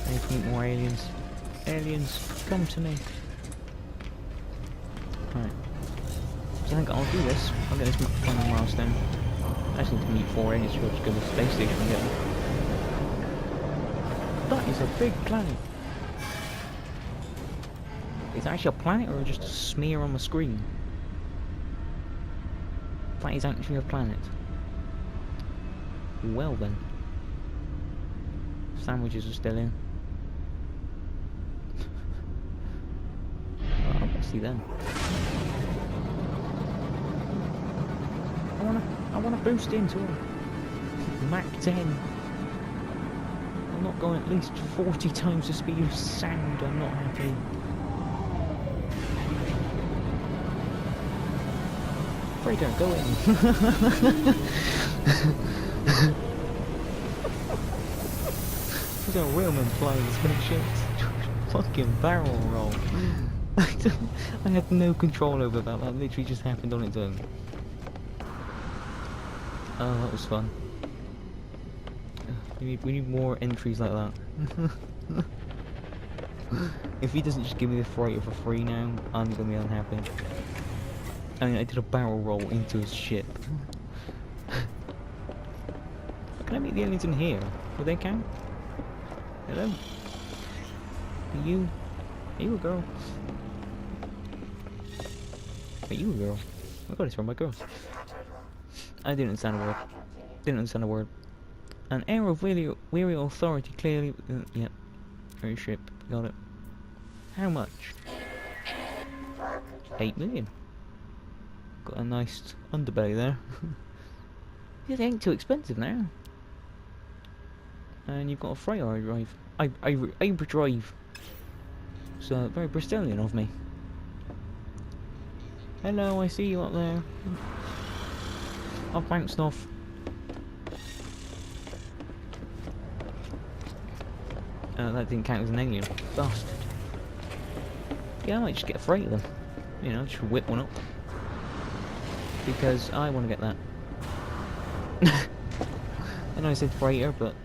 I need to meet more aliens. Aliens, come to me. Right. So I think I'll do this. I'll get this final milestone. I just need to meet 4 aliens to go to the space station and get them. That is a big planet. Is it actually a planet or just a smear on the screen? That is actually a planet. Well then. Sandwiches are still in. Well, I'll see them. I wanna boost into it. Mach 10. I'm not going at least 40 times the speed of sound. I'm not happy. Freighter, go in. He's a real man flying the spaceships. Fucking barrel roll. I had no control over that. That literally just happened on its own. Oh, that was fun. We need more entries like that. If he doesn't just give me the freighter for free now, I'm gonna be unhappy. I mean, I did a barrel roll into his ship. Can I meet the aliens in here? Will they count? Hello? Are you a girl? Are you a girl? Oh my god, it's from my girl. I didn't understand a word. Didn't understand a word. An air of weary authority clearly... yep. Very ship. Got it. How much? 8 million. Got a nice underbelly there. It ain't too expensive now. And you've got a freighter I drive. I drive. So, very Bristolian of me. Hello, I see you up there. I've bounced off. That didn't count as an alien. Bastard. Yeah, I might just get a freighter then. You know, just whip one up. Because I want to get that. I know I said freighter, but...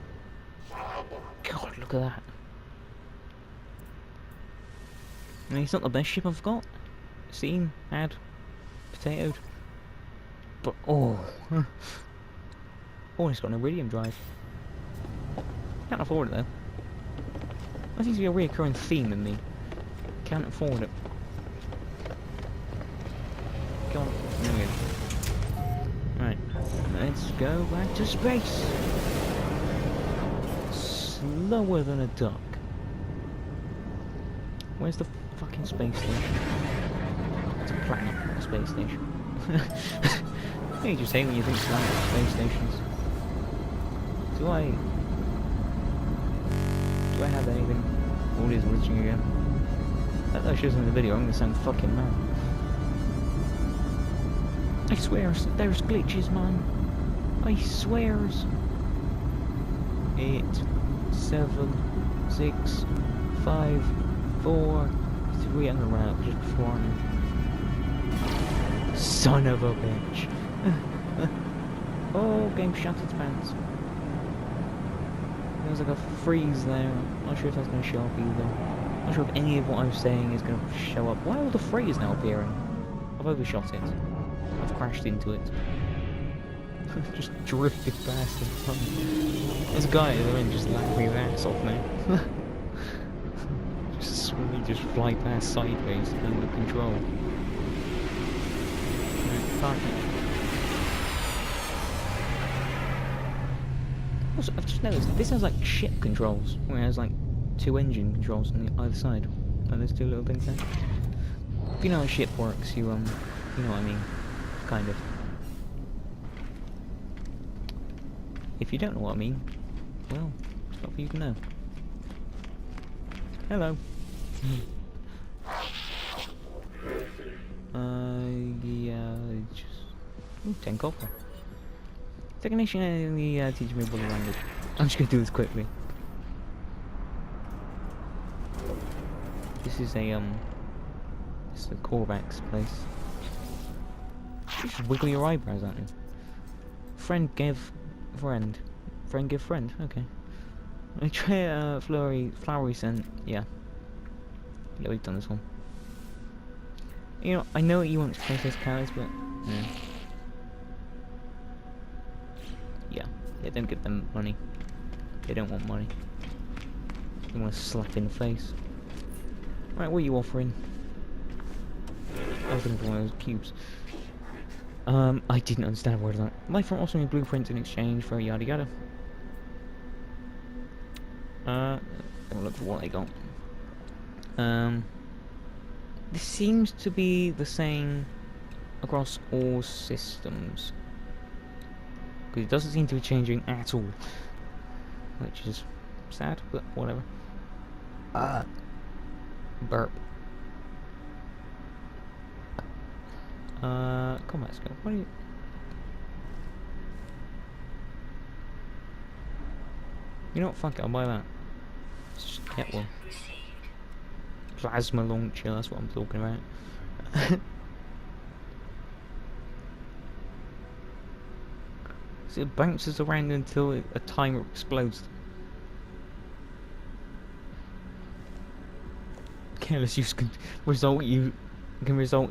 God, look at that. I mean, it's not the best ship I've got. Seen, had, potatoed. But, oh. Oh, it's got an iridium drive. Can't afford it though. That seems to be a reoccurring theme in me. Can't afford it. Go on. There we go. Right. Let's go back to space. Slower than a duck. Where's the fucking space station? It's a planet, not a space station. You just hate when you think slang about space stations. Do I have anything? Oh, it is glitching again. That shows in the video, I'm gonna sound fucking mad. I swear, there's glitches, man. I swears. 8, 7, 6, 5, 4, 3. I'm gonna run out just before now. Son of a bitch. Oh, game shut its pants. There's like a freeze there. I'm not sure if that's going to show up either. I'm not sure if any of what I'm saying is going to show up. Why are all the freeze now appearing? I've overshot it. I've crashed into it. Just drifted past the front. There's a guy at the end just laughing his ass off now. Just suddenly just fly past sideways under control. Also, I've just noticed this has like ship controls, where it has like 2 engine controls on the either side. And there's 2 little things there. If you know how ship works, you know what I mean. Kind of. If you don't know what I mean, well, it's not for you to know. Hello. Yeah, just... Ooh, 10 copper. Second nation only teach me body language. I'm just gonna do this quickly. This is a, this is the Korvax place. You should wiggle your eyebrows, aren't you? Friend give friend. Friend give friend, okay. I try flowery scent, yeah. Yeah, we've done this one. You know, I know you want princess cows, but yeah. Yeah, don't give them money. They don't want money. They want to slap in the face. Right, what are you offering? I was looking for one of those cubes. I didn't understand a word of that. Life from offering blueprints in exchange for yada yada. I'll look for what I got. This seems to be the same across all systems. Because it doesn't seem to be changing at all. Which is sad, but whatever. Burp. Combat skill. What are you... You know what, fuck it, I'll buy that. Let's just get one. Plasma launcher, that's what I'm talking about. So it bounces around until a timer explodes. Careless use can result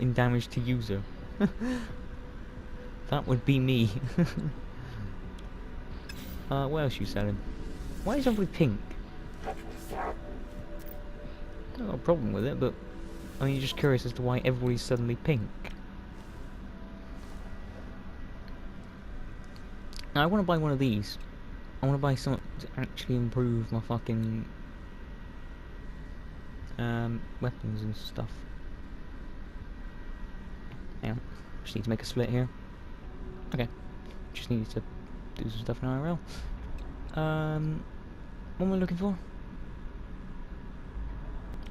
in damage to user. That would be me. What else are you selling? Why is everybody pink? I don't got a problem with it, but I mean, you're just curious as to why everybody's suddenly pink. Now, I want to buy one of these. I want to buy something to actually improve my fucking weapons and stuff. Hang on, just need to make a split here. Okay, just need to do some stuff in IRL. What am I looking for?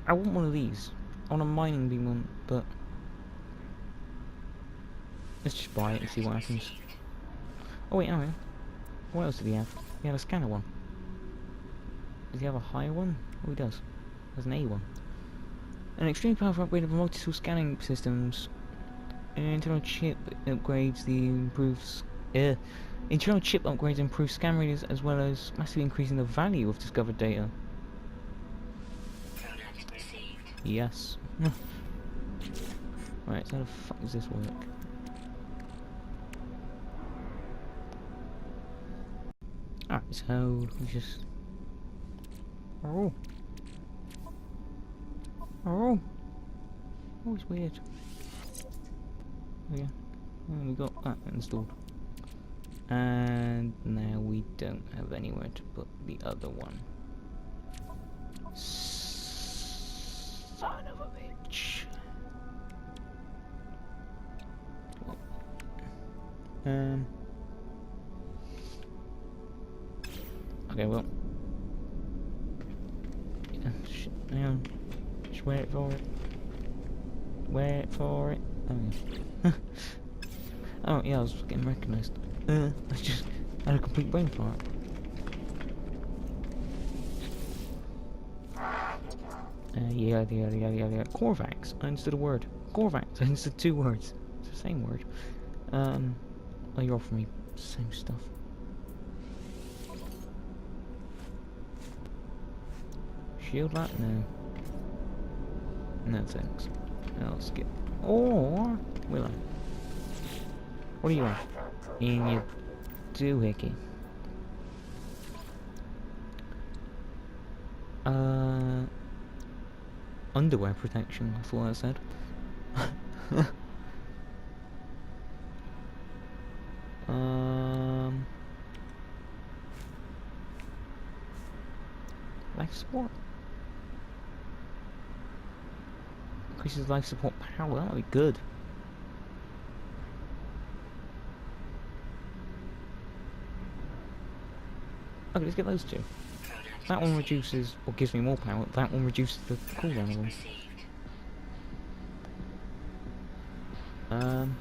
I want one of these. I want a mining beam one, but let's just buy it and see what happens. Oh wait, hang on. What else did he have? He had a scanner one. Does he have a higher one? Oh, he does. There's an A one. An extremely powerful upgrade of multi-tool scanning systems. Internal chip upgrades internal chip upgrades improve scan radius as well as massively increasing the value of discovered data. Yes. Right, so how the fuck does this work? Alright, so we just... Oh, it's weird. Oh yeah, well, we got that installed. And now we don't have anywhere to put the other one. Son of a bitch. Okay, well. Shit, hang on. Just wait for it. Wait for it. Oh yeah. Oh yeah, I was getting recognised. I just had a complete brain fart. Yeah. Korvax. I understood a word. Korvax. I understood 2 words. It's the same word. Oh, you're offering me same stuff. Shield that? No. No thanks. I'll skip. Or will I? What do you want? In your doohickey. Underwear protection, I thought I said. Life support. increases life support power. That would be good. Okay, let's get those two. That one reduces, or gives me more power. That one reduces the cooldown of them. I'm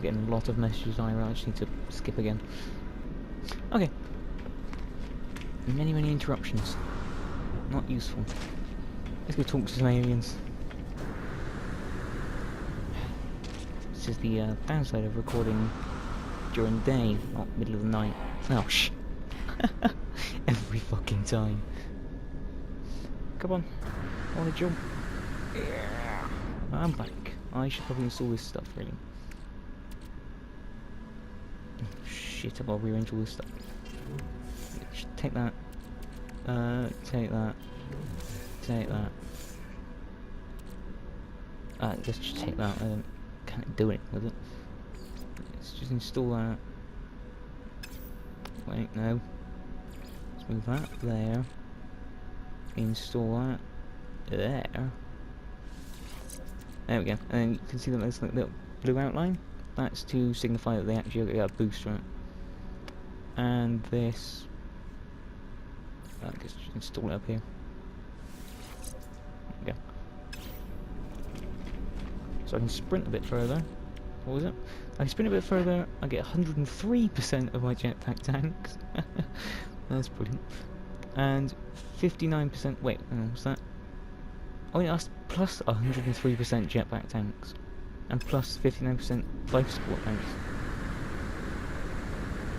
getting a lot of messages. I just need to skip again. Okay. Many interruptions. Not useful. Let's go talk to some aliens. This is the downside of recording during the day, not middle of the night. Oh shh. Every fucking time. Come on. I wanna jump. Yeah. I'm back. I should probably install this stuff, really. Oh, shit, I've got to rearrange all this stuff. Take that. Take that. Take that. Let's just take that. I can't do it with it. Let's just install that. Wait, no. Let's move that there. Install that there. There we go. And then you can see that there's like a little blue outline. That's to signify that they actually got a boost on it. And this, I guess just install it up here. There we go. So I can sprint a bit further. What was it? I can sprint a bit further. I get 103% of my jetpack tanks. That's brilliant. And 59%. Wait, what's that? Oh yeah, that's plus 103% jetpack tanks. And plus 59% life support tanks.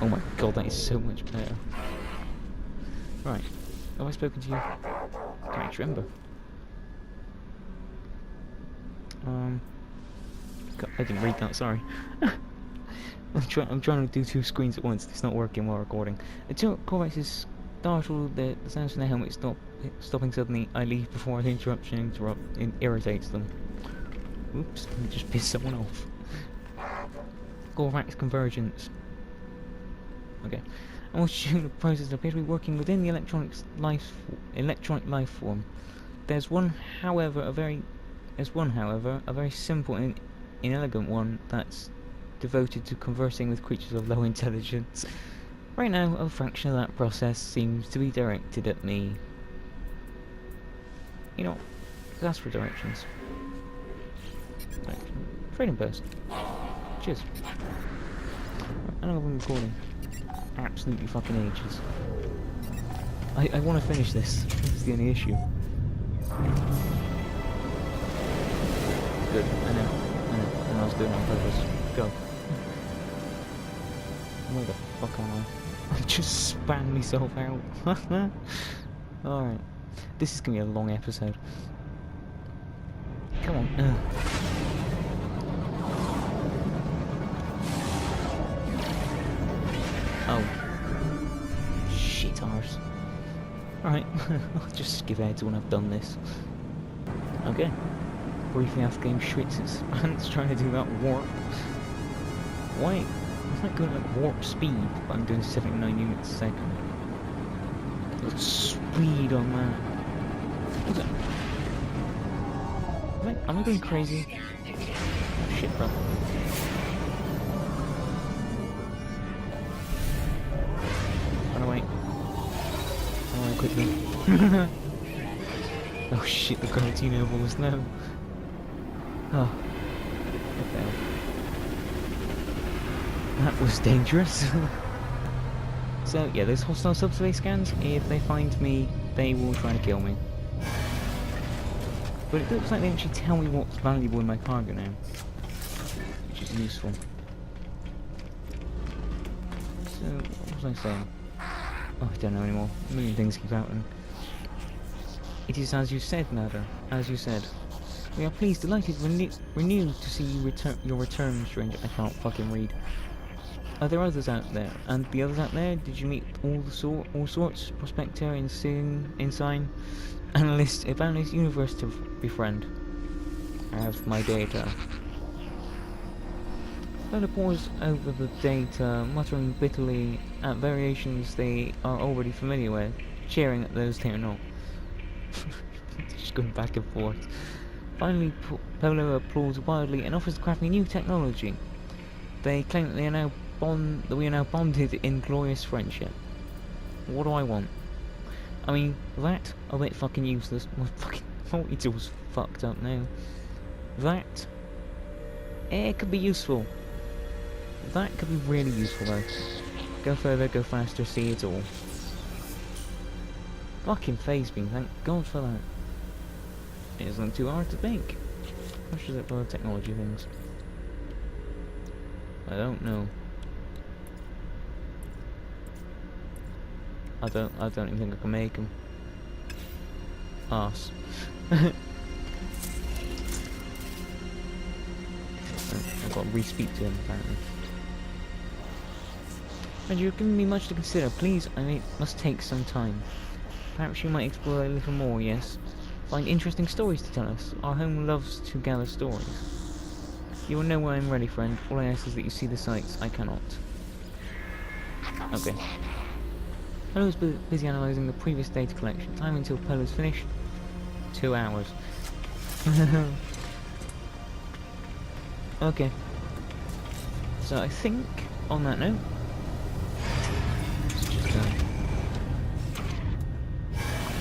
Oh my god, that is so much better. Right. Have I spoken to you? Can't actually remember. God, I didn't read that, sorry. I'm trying to do two screens at once. It's not working while recording. Until Corvax is startled, the sounds from the helmet stopping suddenly. I leave before the interruption irritates them. Oops, let me just piss someone off. Corvax convergence. Okay. And watching the process appear to be working within the electronic life form. There's one, however, a very simple and inelegant one that's devoted to conversing with creatures of low intelligence. Right now, a fraction of that process seems to be directed at me. You know, that's for directions. Right. Freedom burst. Cheers. I know I've been recording absolutely fucking ages. I want to finish this. That's the only issue. Good. I know. And I was doing it on purpose. Go. Where the fuck am I? I just span myself out. Alright. This is gonna be a long episode. Come on. Oh. Shit arse. Alright. I'll just skip ahead to when I've done this. Okay. Briefly after game shits its pants trying to do that warp. Why? I'm not going at warp speed, but I'm doing 79 units a second. The speed on that. What's that? Am I going crazy? Oh, shit, bro. Run away. Run away quickly. Oh shit, the gravity levels now. Oh. Okay. That was dangerous. So, yeah, those hostile subsurface scans, if they find me, they will try to kill me. But it looks like they actually tell me what's valuable in my cargo now. Which is useful. So, what was I saying? Oh, I don't know anymore. A million things keep happening. It is as you said, Nada. As you said. We are pleased, delighted, renewed to see you your return, stranger. I can't fucking read. Are there others out there? And the others out there? Did you meet all sorts? Prospector, Ensign, Analyst, Evangelist, Universe to befriend. I have my data. Further pause over the data, muttering bitterly at variations they are already familiar with, cheering at those they are not. Just going back and forth. Finally, Polo applauds wildly and offers to craft me new technology. They claim that we are now bonded in glorious friendship. What do I want? I mean, that a bit fucking useless. My fucking multi-tool's fucked up now. That it could be useful. That could be really useful though. Go further, go faster, see it all. Fucking phase beam, thank God for that. It isn't too hard to think. How much is it for the technology things? I don't know. I don't even think I can make them. Arse. I've got to re-speak to him apparently. And you're giving me much to consider. Please, must take some time. Perhaps you might explore a little more, yes? Find interesting stories to tell us. Our home loves to gather stories. You will know when I'm ready, friend. All I ask is that you see the sights. I cannot. Okay. Polo's busy analysing the previous data collection. Time until Polo's finished. 2 hours. Okay. So I think, on that note, let's just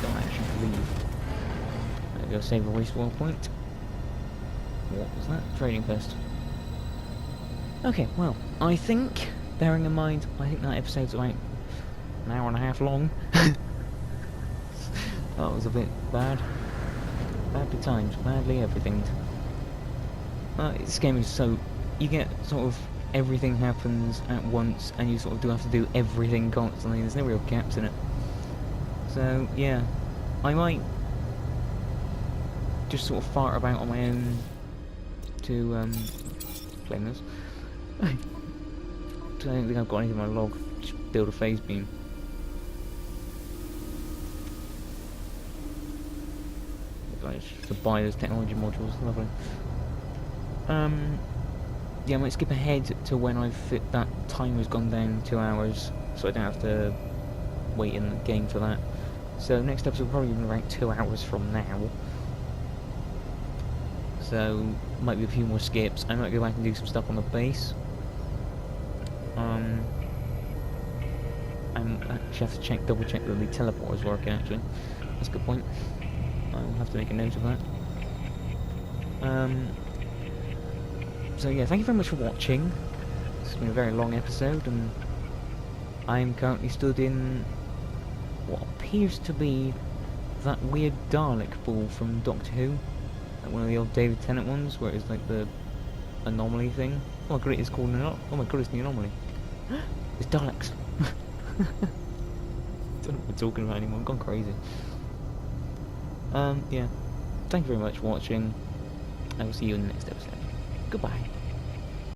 don't actually leave. There we go, save a waste one point. What was that? Trading post. Okay, well, I think, bearing in mind, I think that episode's about an hour and a half long. That was a bit bad. Badly timed, badly everything. This game is so... you get sort of everything happens at once and you sort of do have to do everything constantly. There's no real gaps in it. So, yeah. I might just sort of fart about on my own to claim this. I don't think I've got anything in my log. Just build a phase beam. To buy those technology modules, lovely. Yeah, I might skip ahead to when that timer's gone down 2 hours, so I don't have to wait in the game for that. So next episode will probably be around 2 hours from now. So might be a few more skips. I might go back and do some stuff on the base. I actually have to double check that the teleporter is working. Actually, that's a good point. I'll have to make a note of that. So yeah, thank you very much for watching. It's been a very long episode, and I'm currently stood in what appears to be that weird Dalek ball from Doctor Who, like one of the old David Tennant ones, where it's like the Anomaly thing. Oh my god, it's called oh my god, it's the Anomaly. It's Daleks. Don't know what we're talking about anymore. I've gone crazy. Yeah. Thank you very much for watching. I will see you in the next episode. Goodbye.